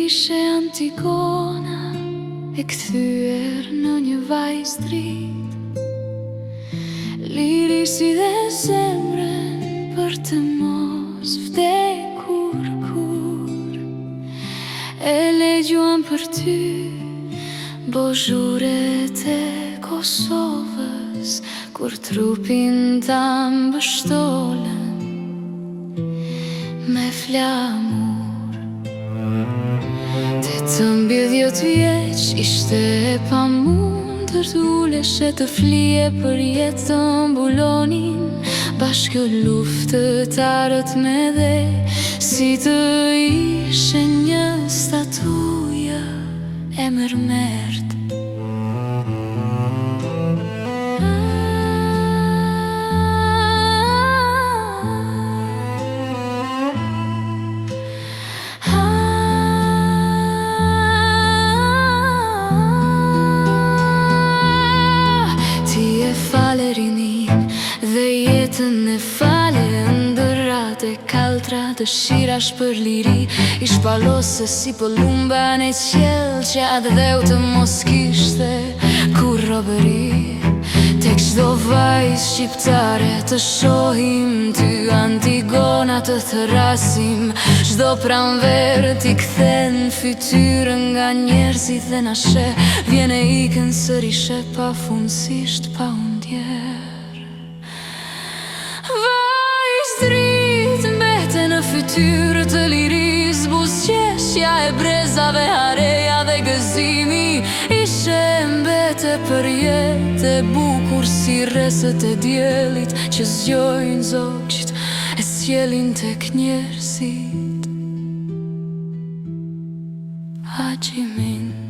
Ishe Antigona e kthyer në një vajzë dritë, liri si dhe zemrën për të mos vdekur kur. E legjuan për ty bozhuret e Kosovës, kur trupin ta mbështollën me flamur. Të mbjedhjot vjeq ishte e pamundër t'ulesh e të flije për jetë të mbulonin bashkë luftëtarët me dhe si të ishe një statuja e mërmert. Dhe jetën e fale, ndërat e kaltra, dëshirash për liri, i shpalose si pëllumba në qjell që atë dheu të mos kishte kur robëri. Tek çdo vajzë shqiptare të shohim ty Antigona, të thrasim çdo pranver t'i kthen fytyrën nga njerëzit dhe na sheh, vjen e ikën sërishe pafundësisht pa u ndjer. Dritë mbete në fytyrë të liris, buzëqeshja e brezave, hareja dhe gëzimi. Ishe mbete për jetë e bukur si rresët e djelit që zgjojnë zogjt e sjellin tek njerëzit. Haqimin